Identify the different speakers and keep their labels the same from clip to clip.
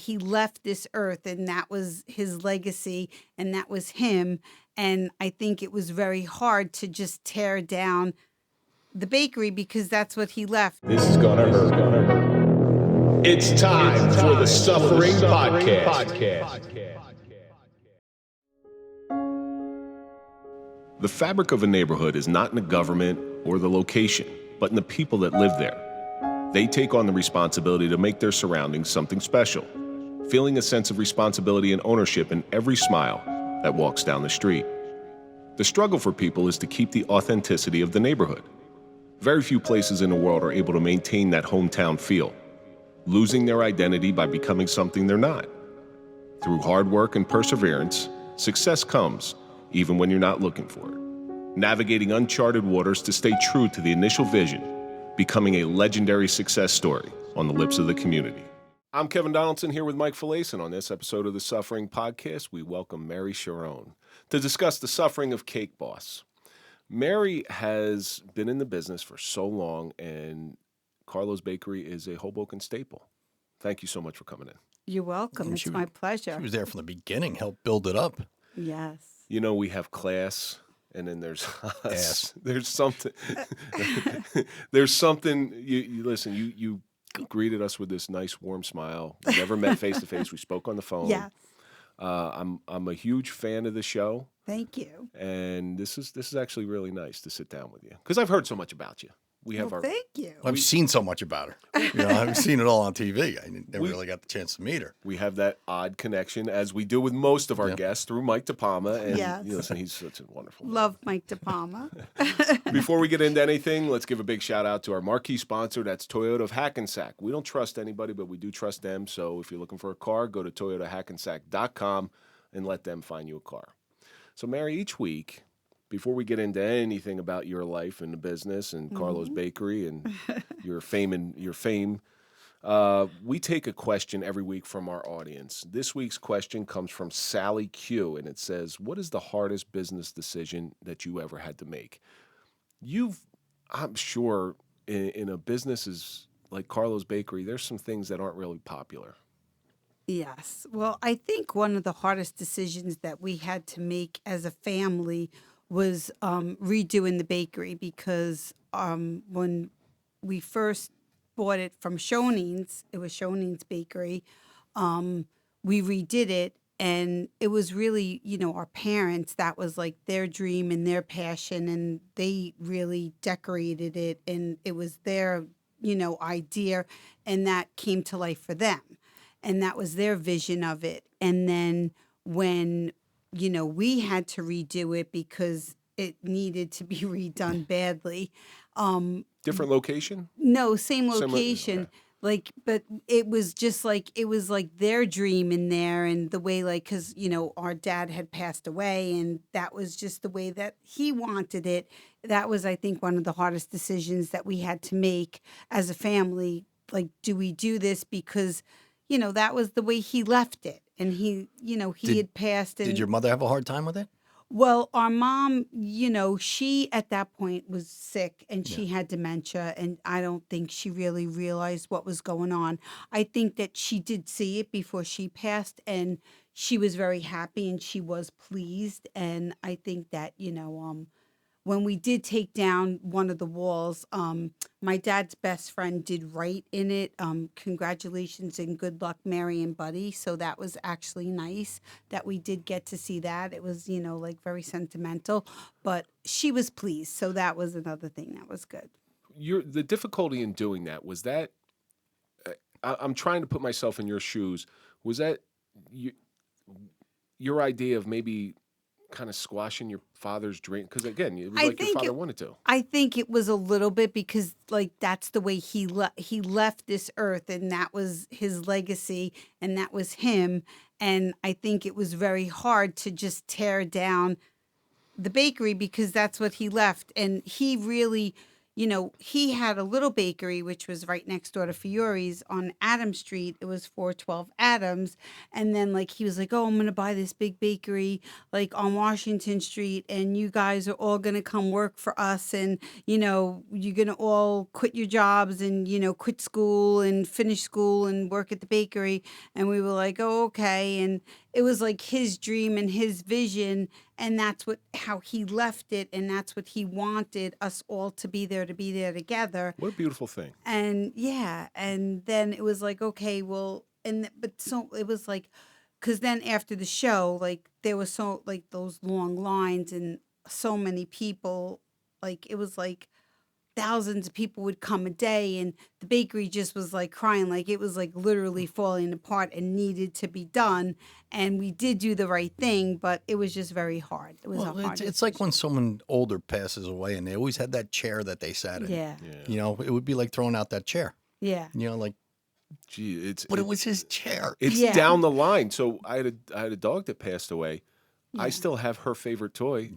Speaker 1: he left this earth, and that was his legacy, and that was him. And I think it was very hard to just tear down the bakery because that's what he left.
Speaker 2: This is gonna hurt. It's time for the Suffering Podcast. The fabric of a neighborhood is not in the government or the location, but in the people that live there. They take on the responsibility to make their surroundings something special, feeling a sense of responsibility and ownership in every smile that walks down the street. The struggle for people is to keep the authenticity of the neighborhood. Very few places in the world are able to maintain that hometown feel, losing their identity by becoming something they're not. Through hard work and perseverance, success comes, even when you're not looking for it. Navigating uncharted waters to stay true to the initial vision, becoming a legendary success story on the lips of the community. I'm Kevin Donaldson here with Mike Failace, and on this episode of the Suffering Podcast, we welcome Mary Sciarrone to discuss the suffering of Cake Boss. Mary has been in the business for so long, and Carlo's Bakery is a Hoboken staple. Thank you so much for coming in.
Speaker 1: You're welcome. It's my pleasure.
Speaker 3: She was there from the beginning, helped build it up.
Speaker 1: Yes.
Speaker 2: You know, we have class, and then there's us.
Speaker 3: Ass.
Speaker 2: There's something. There's something. You listen. You greeted us with this nice, warm smile. We never met face to face. We spoke on the phone.
Speaker 1: Yes.
Speaker 2: I'm a huge fan of the show.
Speaker 1: Thank you.
Speaker 2: And this is actually really nice to sit down with you because I've heard so much about you. We have
Speaker 1: Thank you.
Speaker 3: I've seen so much about her. I've seen it all on TV. I never really got the chance to meet her.
Speaker 2: We have that odd connection, as we do with most of our guests, through Mike DePalma. And
Speaker 1: Yes.
Speaker 2: listen, he's such a wonderful man.
Speaker 1: Love Mike DePalma.
Speaker 2: Before we get into anything, let's give a big shout out to our marquee sponsor. That's Toyota of Hackensack. We don't trust anybody, but we do trust them. So if you're looking for a car, go to toyotahackensack.com and let them find you a car. So Mary, each week, before we get into anything about your life and the business and Carlo's Bakery and your fame, we take a question every week from our audience. This week's question comes from Sally Q, and it says, what is the hardest business decision that you ever had to make? I'm sure, in a business like Carlo's Bakery, there's some things that aren't really popular.
Speaker 1: Yes. Well, I think one of the hardest decisions that we had to make as a family was redoing the bakery because when we first bought it from Shoning's, it was Shoning's Bakery, we redid it, and it was really, our parents, that was like their dream and their passion, and they really decorated it, and it was their, idea, and that came to life for them. And that was their vision of it. And then when, we had to redo it because it needed to be redone badly.
Speaker 2: Different location?
Speaker 1: No, same location.
Speaker 2: Okay.
Speaker 1: But it was just it was like their dream in there, and the way because, our dad had passed away, and that was just the way that he wanted it. That was, I think, one of the hardest decisions that we had to make as a family. Do we do this because that was the way he left it. And he had passed. And,
Speaker 3: did your mother have a hard time with it?
Speaker 1: Well, our mom, she at that point was sick and she had dementia. And I don't think she really realized what was going on. I think that she did see it before she passed, and she was very happy and she was pleased. And I think that, when we did take down one of the walls, my dad's best friend did write in it, congratulations and good luck, Mary and Buddy. So that was actually nice that we did get to see that. It was, very sentimental, but she was pleased. So that was another thing that was good.
Speaker 2: The difficulty in doing that, was that, I'm trying to put myself in your shoes, was that your idea of maybe kind of squashing your father's dream? Because again, it was your father wanted to.
Speaker 1: I think it was a little bit because that's the way he left this earth, and that was his legacy, and that was him. And I think it was very hard to just tear down the bakery because that's what he left. And he really, he had a little bakery, which was right next door to Fiore's on Adams Street. It was 412 Adams. And then, like, he was like, oh, I'm going to buy this big bakery, like, on Washington Street, and you guys are all going to come work for us. And, you're going to all quit your jobs and, quit school and finish school and work at the bakery. And we were like, oh, okay. And it was like his dream and his vision, and that's how he left it, and that's what he wanted us all to be there together.
Speaker 2: What a beautiful thing.
Speaker 1: And and then it was like, okay, well, but so it was like, because then after the show, like, there was so, like, those long lines and so many people, like, it was like thousands of people would come a day, and the bakery just was like crying, like it was like literally falling apart and needed to be done. And we did do the right thing, but it was just very hard. It was
Speaker 3: it's like when someone older passes away and they always had that chair that they sat in.
Speaker 1: Yeah.
Speaker 3: It would be like throwing out that chair.
Speaker 1: Yeah.
Speaker 3: Like,
Speaker 2: gee,
Speaker 3: but it was his chair.
Speaker 2: It's down the line. So I had a dog that passed away. Yeah. I still have her favorite toy,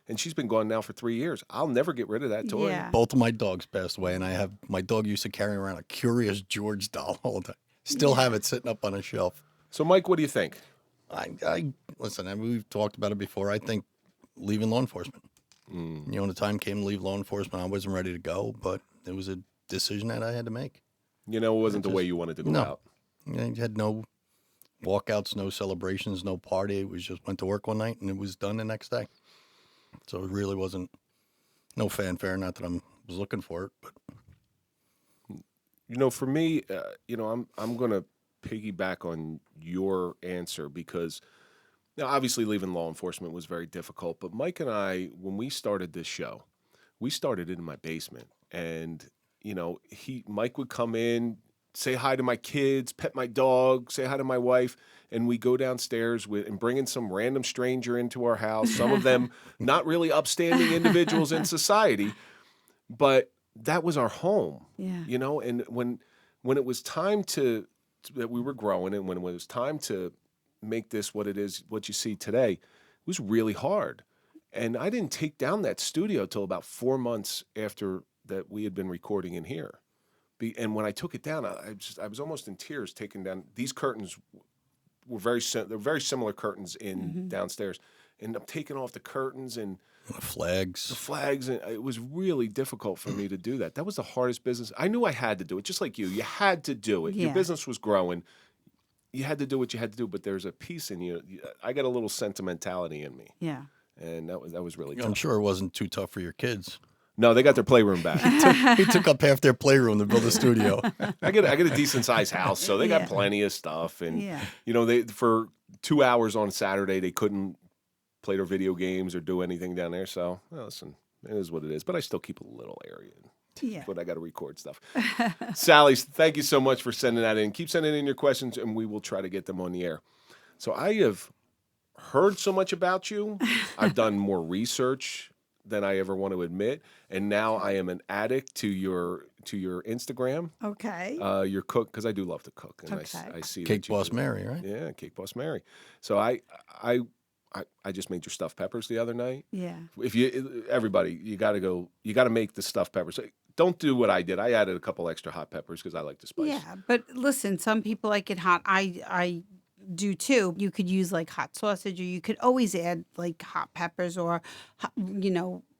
Speaker 2: and she's been gone now for 3 years. I'll never get rid of that toy.
Speaker 1: Yeah.
Speaker 3: Both of my dogs passed away, and my dog used to carry around a Curious George doll all the time. Still have it sitting up on a shelf.
Speaker 2: So, Mike, what do you think?
Speaker 3: I listen. We've talked about it before. I think leaving law enforcement. When the time came to leave law enforcement, I wasn't ready to go, but it was a decision that I had to make.
Speaker 2: It wasn't the way you wanted to go out.
Speaker 3: I had no walkouts, no celebrations, no party. It was just went to work one night and it was done the next day. So it really wasn't no fanfare. Not that I was looking for it, but
Speaker 2: for me, I'm going to piggyback on your answer because obviously leaving law enforcement was very difficult. But Mike and I, when we started this show, we started it in my basement, and Mike would come in, say hi to my kids, pet my dog, say hi to my wife, and we go downstairs and bring in some random stranger into our house, some of them not really upstanding individuals in society, but that was our home.
Speaker 1: Yeah.
Speaker 2: And when it was time that we were growing, and when it was time to make this what it is, what you see today, it was really hard. And I didn't take down that studio till about 4 months after that we had been recording in here. And when I took it down, I was almost in tears taking down. These curtains were very similar curtains in downstairs. And I'm taking off the curtains and
Speaker 3: the flags.
Speaker 2: And it was really difficult for me to do that. That was the hardest business. I knew I had to do it, just like you. You had to do it.
Speaker 1: Yeah.
Speaker 2: Your business was growing. You had to do what you had to do, but there's a piece in you. I got a little sentimentality in me.
Speaker 1: Yeah.
Speaker 2: And that was really tough.
Speaker 3: I'm sure it wasn't too tough for your kids.
Speaker 2: No, they got their playroom back.
Speaker 3: He took up half their playroom to build a studio.
Speaker 2: I get a decent sized house, so they got plenty of stuff. And they for 2 hours on Saturday they couldn't play their video games or do anything down there. So listen, it is what it is. But I still keep a little area.
Speaker 1: Yeah.
Speaker 2: But I got to record stuff. Sally, thank you so much for sending that in. Keep sending in your questions, and we will try to get them on the air. So I have heard so much about you. I've done more research than I ever want to admit, and now I am an addict to your Instagram.
Speaker 1: Okay.
Speaker 2: Your cook, because I do love to cook, and
Speaker 1: Okay.
Speaker 2: I see
Speaker 3: Cake
Speaker 2: that you
Speaker 3: Boss
Speaker 2: do.
Speaker 3: Mary, right?
Speaker 2: Yeah, Cake Boss Mary. So I just made your stuffed peppers the other night.
Speaker 1: Yeah.
Speaker 2: Everybody, you got to make the stuffed peppers. Don't do what I did. I added a couple extra hot peppers because I like the spice.
Speaker 1: Yeah, but listen, some people like it hot. I do too. You could use like hot sausage, or you could always add like hot peppers or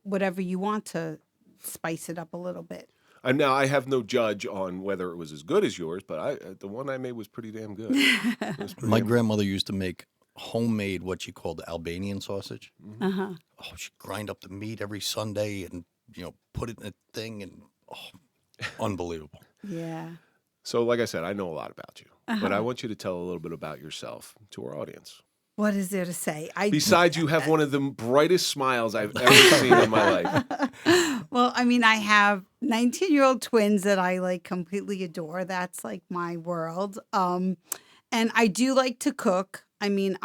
Speaker 1: whatever you want to spice it up a little bit.
Speaker 2: And now I have no judge on whether it was as good as yours, but the one I made was pretty damn good.
Speaker 3: My grandmother used to make homemade what she called Albanian sausage.
Speaker 1: Uh-huh.
Speaker 3: Oh, she'd grind up the meat every Sunday and put it in a thing, and unbelievable.
Speaker 1: Yeah.
Speaker 2: So, like I said, I know a lot about you, but I want you to tell a little bit about yourself to our audience.
Speaker 1: What is there to say?
Speaker 2: Besides, you have one of the brightest smiles I've ever seen in my life.
Speaker 1: Well, I mean, I have 19-year-old twins that I like completely adore. That's like my world. And I do like to cook. I mean,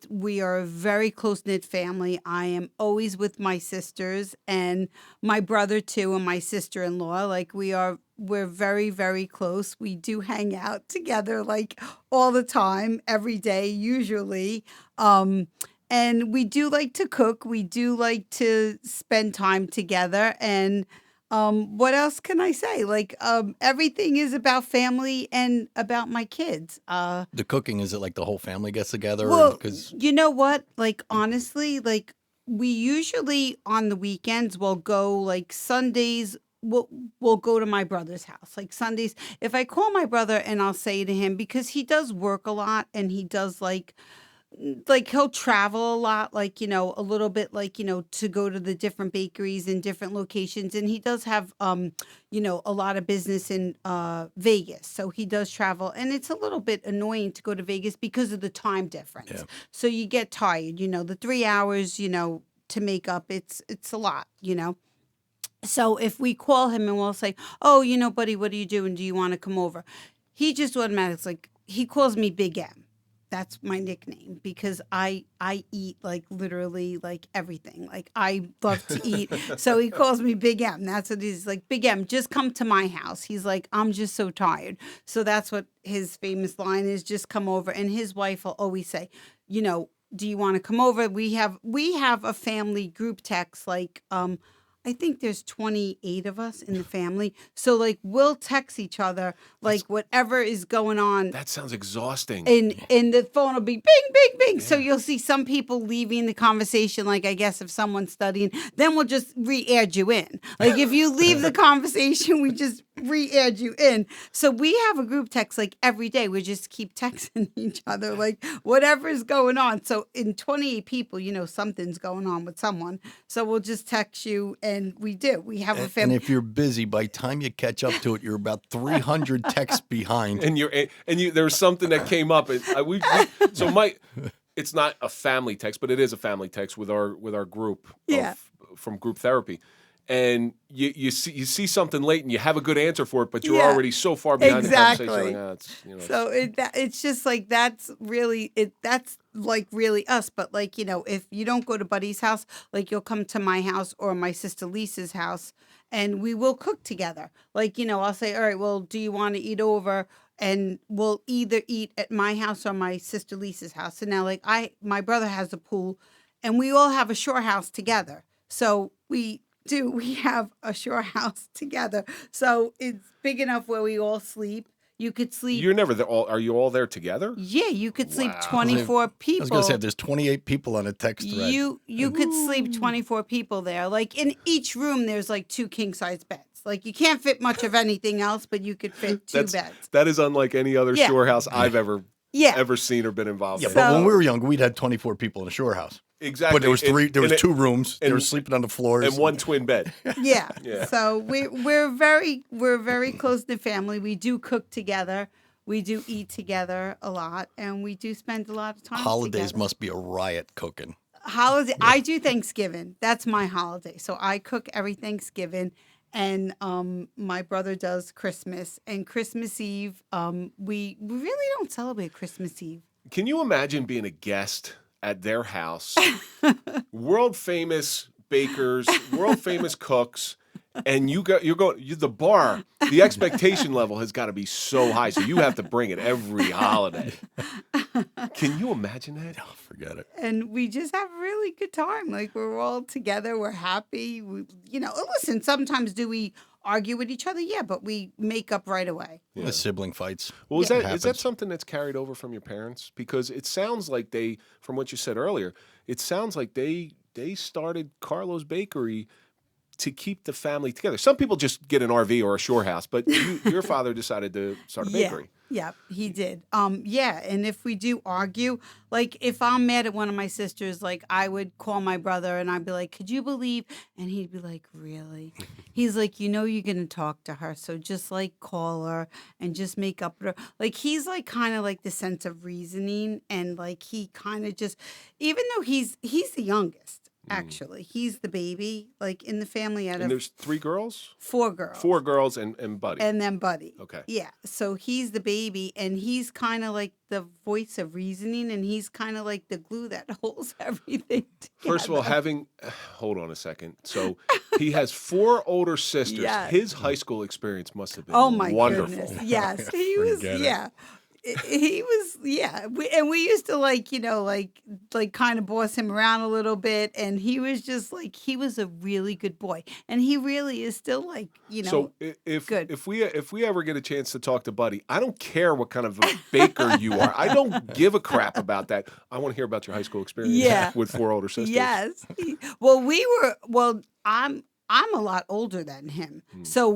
Speaker 1: we are a very close-knit family. I am always with my sisters and my brother too, and my sister-in-law. Like we're very, very close. We do hang out together like all the time, every day, usually. And we do like to cook. We do like to spend time together. And What else can I say? Like, everything is about family and about my kids.
Speaker 3: The cooking, is it like the whole family gets together?
Speaker 1: Well,
Speaker 3: Because
Speaker 1: you know what? Like, honestly, like, we usually on the weekends will go, like, Sundays, we'll go to my brother's house. Like, Sundays, if I call my brother and I'll say to him, because he does work a lot and he does, like he'll travel a lot, like, a little bit, like, to go to the different bakeries in different locations. And he does have, a lot of business in Vegas. So he does travel. And it's a little bit annoying to go to Vegas because of the time difference.
Speaker 3: Yeah.
Speaker 1: So you get tired, the 3 hours, to make up, it's a lot. So if we call him and we'll say, oh, buddy, what are you doing? Do you want to come over? He just automatically, like, he calls me Big M. That's my nickname because I eat like literally like everything. Like I love to eat. So he calls me Big M. That's what he's like, Big M, just come to my house. He's like, I'm just so tired. So that's what his famous line is, just come over. And his wife will always say, do you want to come over? We have a family group text, like, I think there's 28 of us in the family. So, like, we'll text each other, like, whatever is going on.
Speaker 2: That sounds exhausting.
Speaker 1: And the phone will be bing, bing, bing. Yeah. So you'll see some people leaving the conversation, like, I guess if someone's studying, then we'll just re-add you in. Like, if you leave the conversation, we just re-add you in. So we have a group text, like, every day. We just keep texting each other, like, whatever is going on. So in 28 people, something's going on with someone. So we'll just text you. And we do. We have a family.
Speaker 3: And if you're busy, by the time you catch up to it, you're about 300 texts behind.
Speaker 2: And there was something that came up. It's not a family text, but it is a family text with our group from group therapy. And you see something late and you have a good answer for it, but you're already so far behind the conversation. Like,
Speaker 1: so it's just like that's really us. But like, if you don't go to Buddy's house, like you'll come to my house or my sister Lisa's house and we will cook together. Like, I'll say, all right, well, do you want to eat over? And we'll either eat at my house or my sister Lisa's house. And now like my brother has a pool and we all have a shore house together. So we have a shore house together. So it's big enough where we all sleep. You could sleep.
Speaker 2: You're never there. Are you all there together?
Speaker 1: Yeah, you could sleep 24 people.
Speaker 3: I was going to say, if there's 28 people on a text thread.
Speaker 1: You could sleep 24 people there. Like in each room, there's like 2 king-size beds. Like you can't fit much of anything else, but you could fit 2 beds.
Speaker 2: That is unlike any other shore house I've ever seen or been involved in.
Speaker 3: Yeah, but when we were young, we'd had 24 people in a shore house.
Speaker 2: Exactly.
Speaker 3: But there was 2 rooms. They were sleeping on the floors.
Speaker 2: And 1 twin bed.
Speaker 1: Yeah. So we're very close to family. We do cook together. We do eat together a lot, and we do spend a lot of time
Speaker 3: Holidays
Speaker 1: together.
Speaker 3: must be a riot cooking.
Speaker 1: I do Thanksgiving. That's my holiday. So I cook every Thanksgiving, and my brother does Christmas. And Christmas Eve, we really don't celebrate Christmas Eve.
Speaker 2: Can you imagine being a guest at their house, world famous bakers, world famous cooks, and you're the bar, the expectation level has got to be so high, so you have to bring it every holiday. Can you imagine that?
Speaker 3: Oh, forget it.
Speaker 1: And we just have a really good time. Like we're all together, we're happy. Listen, sometimes do we argue with each other? Yeah, but we make up right away.
Speaker 3: Yeah. The sibling fights.
Speaker 2: Well, is that something that's carried over from your parents? Because it sounds like from what you said earlier, it sounds like they started Carlo's Bakery to keep the family together. Some people just get an RV or a shore house, but your father decided to start a bakery.
Speaker 1: Yeah, he did. And if we do argue, like if I'm mad at one of my sisters, like I would call my brother and I'd be like, could you believe? And he'd be like, really? He's like, you're going to talk to her. So just like call her and just make up. Like he's like kind of like the sense of reasoning. And like he kind of just, even though he's the youngest. Actually, he's the baby, like in the family.
Speaker 2: And there's 3 girls?
Speaker 1: 4 girls.
Speaker 2: 4 girls and Buddy.
Speaker 1: And then Buddy.
Speaker 2: Okay.
Speaker 1: Yeah. So he's the baby, and he's kind of like the voice of reasoning, and he's kind of like the glue that holds everything together.
Speaker 2: First of all, hold on a second. So he has 4 older sisters.
Speaker 1: Yes.
Speaker 2: His high school experience must have been wonderful.
Speaker 1: Goodness. Yes. He was, he was, yeah. And we used to like kind of boss him around a little bit. And he was just like, he was a really good boy. And he really is still like,
Speaker 2: So
Speaker 1: good.
Speaker 2: if we ever get a chance to talk to Buddy, I don't care what kind of a baker you are. I don't give a crap about that. I want to hear about your high school experience
Speaker 1: Yeah.
Speaker 2: with 4 older sisters.
Speaker 1: Yes. I'm a lot older than him. So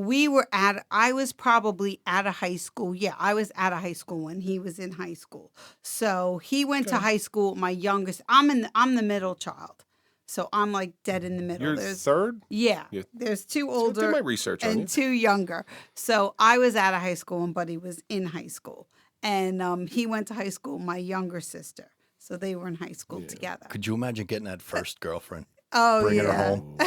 Speaker 1: I was probably out of high school. Yeah, I was out of high school when he was in high school. So he went to high school. My youngest, I'm the middle child. So I'm like dead in the middle.
Speaker 2: You're third?
Speaker 1: Yeah.
Speaker 2: Yeah.
Speaker 1: There's 2
Speaker 2: Do
Speaker 1: older
Speaker 2: my research on you.
Speaker 1: and 2 younger. So I was out of high school and Buddy was in high school. And he went to high school, my younger sister. So they were in high school together.
Speaker 3: Could you imagine getting that first girlfriend?
Speaker 1: Oh,
Speaker 3: Bringing her
Speaker 1: yeah.
Speaker 3: home.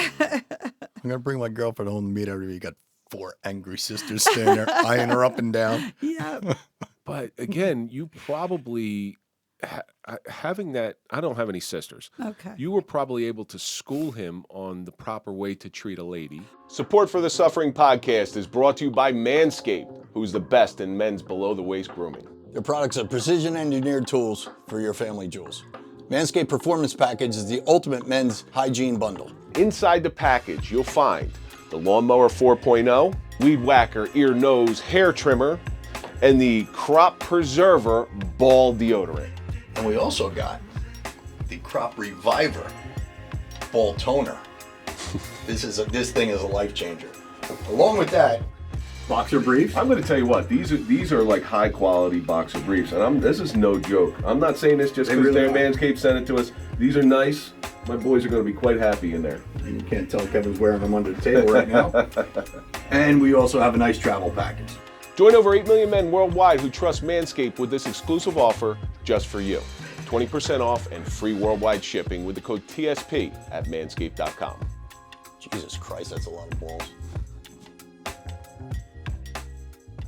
Speaker 3: I'm gonna bring my girlfriend home to meet everybody. You got 4 angry sisters standing there, eyeing her up and down.
Speaker 1: Yeah.
Speaker 2: But again, you probably having that. I don't have any sisters.
Speaker 1: Okay.
Speaker 2: You were probably able to school him on the proper way to treat a lady. Support for the Suffering Podcast is brought to you by Manscaped, who's the best in men's below-the-waist grooming.
Speaker 3: Their products are precision-engineered tools for your family jewels. Manscaped Performance Package is the ultimate men's hygiene bundle.
Speaker 2: Inside the package, you'll find the Lawnmower 4.0, Weed Whacker Ear, Nose, Hair Trimmer, and the Crop Preserver Ball Deodorant.
Speaker 3: And we also got the Crop Reviver Ball Toner. This thing is a life changer. Along with that, boxer briefs.
Speaker 2: I'm going to tell you what, these are like high quality boxer briefs, and this is no joke. I'm not saying this just because Manscaped sent it to us. These are nice. My boys are going to be quite happy in there.
Speaker 3: You can't tell Kevin's wearing them under the table right now. And we also have a nice travel package.
Speaker 2: Join over 8 million men worldwide who trust Manscaped with this exclusive offer just for you. 20% off and free worldwide shipping with the code TSP at manscaped.com.
Speaker 3: Jesus Christ, that's a lot of balls.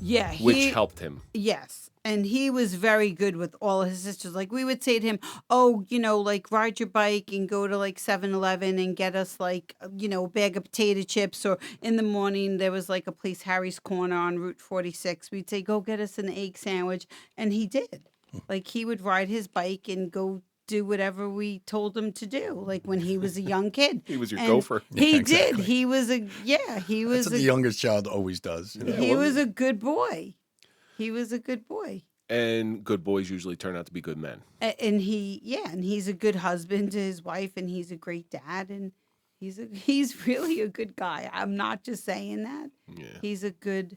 Speaker 1: Yeah.
Speaker 2: Which helped him.
Speaker 1: Yes. And he was very good with all of his sisters. Like, we would say to him, oh, like, ride your bike and go to, like, 7-Eleven and get us, like, a bag of potato chips. Or in the morning, there was, like, a place, Harry's Corner on Route 46. We'd say, go get us an egg sandwich. And he did. Like, he would ride his bike and go do whatever we told him to do. Like, when he was a young kid.
Speaker 2: He was your gopher.
Speaker 1: He
Speaker 3: Yeah,
Speaker 1: did.
Speaker 3: exactly.
Speaker 1: He was he was
Speaker 3: That's what the youngest child always does.
Speaker 1: he was a good boy. He was a good boy.
Speaker 2: And good boys usually turn out to be good men.
Speaker 1: And he's a good husband to his wife, and he's a great dad, and he's really a good guy. I'm not just saying that.
Speaker 2: Yeah.
Speaker 1: He's a good,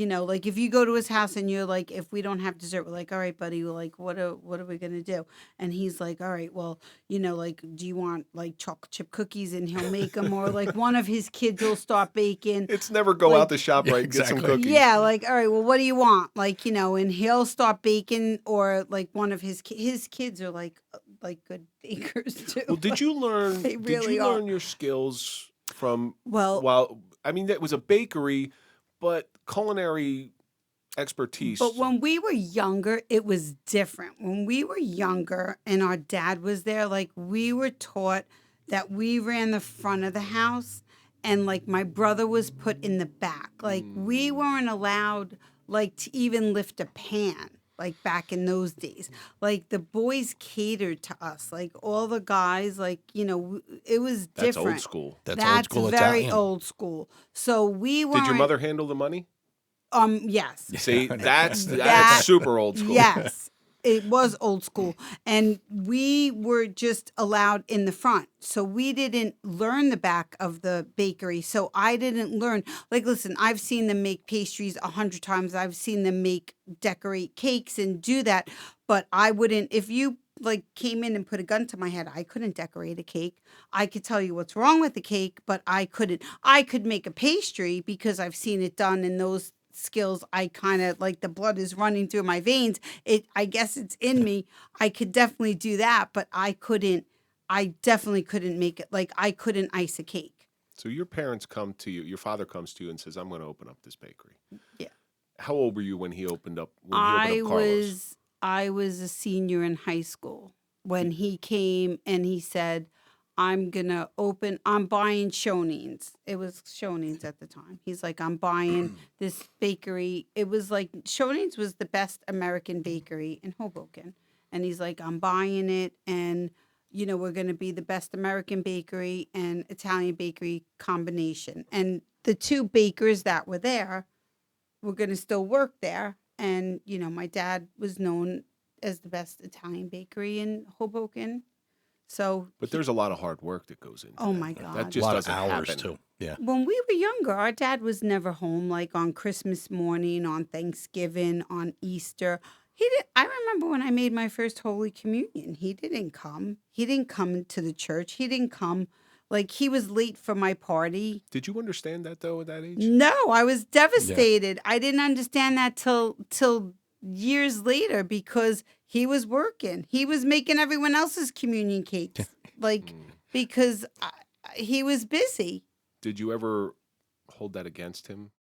Speaker 1: like, if you go to his house and you're like, if we don't have dessert, we're like, all right, buddy, we're like, what are we gonna do? And he's like, all right, well, like, do you want like chocolate chip cookies? And he'll make them, or like one of his kids will start baking.
Speaker 2: It's never go out to shop right and get some
Speaker 3: exactly.
Speaker 2: cookies.
Speaker 1: Yeah, like, all right, well, what do you want? Like, and he'll start baking, or like one of his kids are like good bakers too.
Speaker 2: Well, did you learn?
Speaker 1: They really
Speaker 2: did you
Speaker 1: are.
Speaker 2: learn your skills from?
Speaker 1: Well,
Speaker 2: I mean, that was a bakery, but culinary expertise.
Speaker 1: But when we were younger, it was different. When we were younger and our dad was there, like, we were taught that we ran the front of the house, and like my brother was put in the back. Like, we weren't allowed like to even lift a pan. Like, back in those days, like, the boys catered to us, like, all the guys, like, it was different.
Speaker 2: That's old school.
Speaker 3: That's old school
Speaker 1: very
Speaker 3: Italian.
Speaker 1: old school. So we weren't.
Speaker 2: Did your mother handle the money?
Speaker 1: Yes.
Speaker 2: See, that's
Speaker 1: That-
Speaker 2: super old school.
Speaker 1: Yes, it was old school. And we were just allowed in the front. So we didn't learn the back of the bakery. So I didn't learn. Like, listen, I've seen them make pastries 100 times. I've seen them decorate cakes and do that. But I wouldn't, if you like came in and put a gun to my head, I couldn't decorate a cake. I could tell you what's wrong with the cake, but I couldn't. I could make a pastry because I've seen it done, and those skills, I kind of like, the blood is running through my veins. I guess it's in me. I could definitely do that, but I definitely couldn't make it. Like, I couldn't ice a cake.
Speaker 2: So your parents come to you, your father comes to you and says, I'm going to open up this bakery.
Speaker 1: Yeah.
Speaker 2: How old were you when he opened up Carlos?
Speaker 1: I was a senior in high school when he came and he said, I'm buying Shoney's. It was Shoney's at the time. He's like, I'm buying this bakery. It was like, Shoney's was the best American bakery in Hoboken. And he's like, I'm buying it, and, we're going to be the best American bakery and Italian bakery combination. And the two bakers that were there were going to still work there. And, my dad was known as the best Italian bakery in Hoboken. So,
Speaker 2: But there's a lot of hard work that goes into
Speaker 1: oh
Speaker 2: that.
Speaker 1: my
Speaker 2: That
Speaker 1: God.
Speaker 3: A
Speaker 2: just
Speaker 3: lot of
Speaker 2: doesn't
Speaker 3: hours
Speaker 2: happen.
Speaker 3: too. Yeah.
Speaker 1: When we were younger, our dad was never home, like on Christmas morning, on Thanksgiving, on Easter. I remember when I made my first Holy Communion, he didn't come. He didn't come to the church. He didn't come. Like, he was late for my party.
Speaker 2: Did you understand that, though, at that age?
Speaker 1: No, I was devastated. I didn't understand that till years later, because he was working. He was making everyone else's communion cakes, like, because he was busy.
Speaker 2: Did you ever hold that against him?